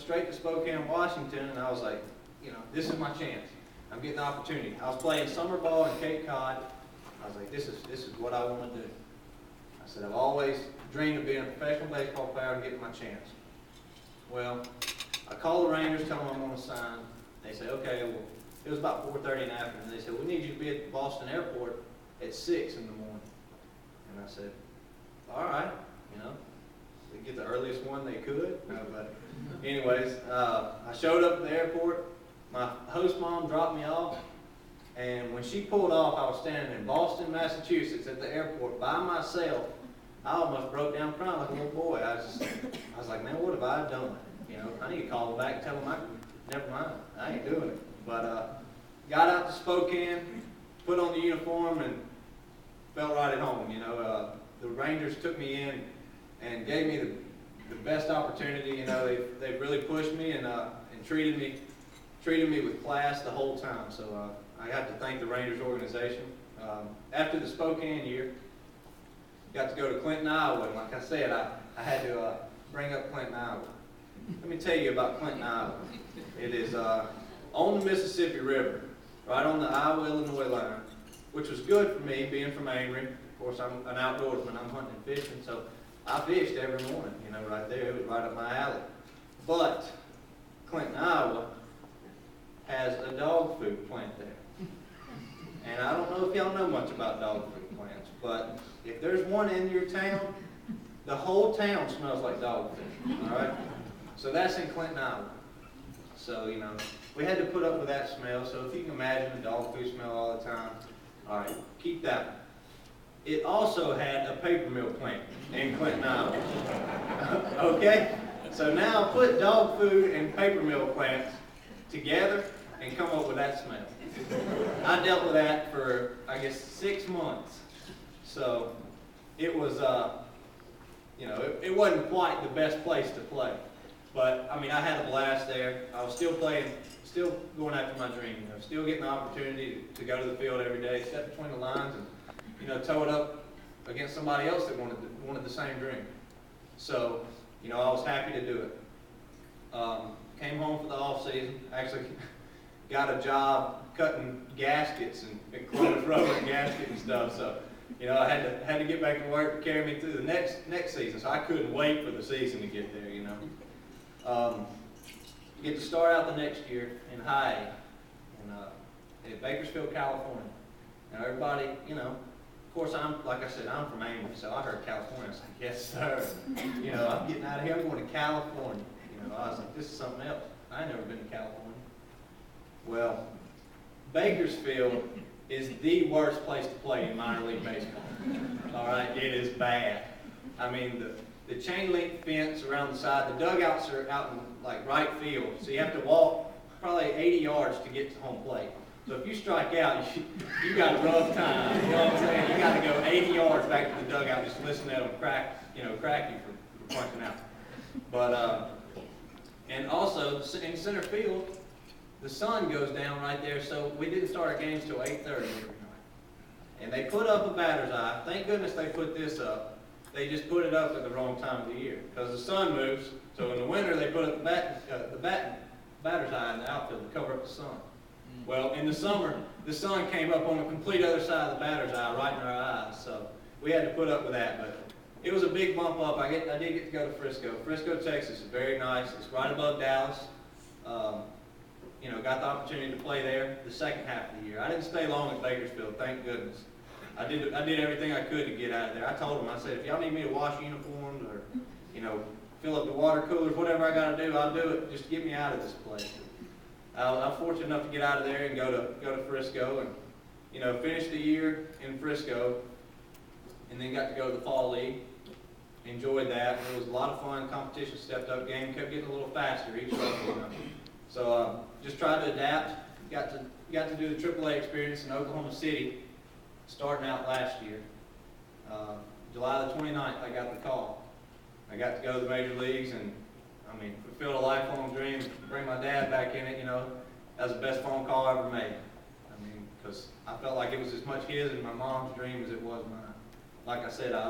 straight to Spokane, Washington, and I was like, you know, this is my chance. I'm getting the opportunity. I was playing summer ball in Cape Cod. I was like, this is what I want to do. I said, I've always dreamed of being a professional baseball player and getting my chance. Well, I called the Rangers, tell them I'm going to sign. They say, okay, well, it was about 4:30 in the afternoon. They said, we need you to be at Boston Airport at 6 in the morning. And I said, all right, you know, they get the earliest one they could. No, but anyways, I showed up at the airport. My host mom dropped me off. And when she pulled off, I was standing in Boston, Massachusetts at the airport by myself. I almost broke down crying like a little boy. I was like, man, what have I done? You know, I need to call them back and tell them never mind, I ain't doing it. But got out to Spokane, put on the uniform, and felt right at home. You know, the Rangers took me in and gave me the best opportunity. You know, they've really pushed me and treated me with class the whole time. So I have to thank the Rangers organization. After the Spokane year, got to go to Clinton, Iowa. And like I said, I had to bring up Clinton, Iowa. Let me tell you about Clinton, Iowa. It is on the Mississippi River, right on the Iowa-Illinois line, which was good for me, being from Amory. Of course, I'm an outdoorsman. I'm hunting and fishing, so I fished every morning, you know, right there. It was right up my alley. But Clinton, Iowa has a dog food plant there. And I don't know if y'all know much about dog food plants, but if there's one in your town, the whole town smells like dog food, all right? So that's in Clinton, Iowa. So, you know, we had to put up with that smell. So if you can imagine the dog food smell all the time, all right, keep that one. It also had a paper mill plant in Clinton, Iowa. Okay? So now put dog food and paper mill plants together and come up with that smell. I dealt with that for, I guess, 6 months. So it was, you know, it wasn't quite the best place to play. But, I mean, I had a blast there. I was still playing, still going after my dream, you know, still getting the opportunity to go to the field every day, step between the lines and, you know, toe it up against somebody else that wanted the same dream. So, you know, I was happy to do it. Came home for the off season. Actually got a job cutting gaskets and closed rubber and gasket and stuff. So, you know, I had to get back to work to carry me through the next season. So I couldn't wait for the season to get there, you know. Get to start out the next year in high A in Bakersfield, California. Now everybody, you know, of course like I said, I'm from Amory, so I heard California. I was like, yes sir. You know, I'm getting out of here. I'm going to California. You know, I was like, this is something else. I ain't never been to California. Well, Bakersfield is the worst place to play in minor league baseball. All right, it is bad. I mean, the chain link fence around the side, the dugouts are out in like right field, so you have to walk probably 80 yards to get to home plate. So if you strike out, you got a rough time. You know what I'm saying? You got to go 80 yards back to the dugout just to listen to them crack you for punching out. But and also in center field, the sun goes down right there, so we didn't start our games till 8:30 every night. And they put up a batter's eye. Thank goodness they put this up. They just put it up at the wrong time of the year because the sun moves. So in the winter they put up the batter's eye in the outfield to cover up the sun. Well, in the summer, the sun came up on the complete other side of the batter's eye, right in our eyes. So we had to put up with that. But it was a big bump up. I did get to go to Frisco. Frisco, Texas is very nice. It's right above Dallas. You know, got the opportunity to play there the second half of the year. I didn't stay long at Bakersfield, thank goodness. I did everything I could to get out of there. I told them, I said, if y'all need me to wash uniforms or, you know, fill up the water coolers, whatever I got to do, I'll do it. Just get me out of this place. I'm fortunate enough to get out of there and go to Frisco and, you know, finish the year in Frisco, and then got to go to the fall league. Enjoyed that. It was a lot of fun. Competition stepped up. Game kept getting a little faster each level, you know. So just tried to adapt. Got to do the AAA experience in Oklahoma City, starting out last year. July the 29th, I got the call. I got to go to the major leagues and, I mean, fulfilled a lifelong dream. Bring my dad back in it, you know. That was the best phone call I ever made. I mean, because I felt like it was as much his and my mom's dream as it was mine. Like I said, I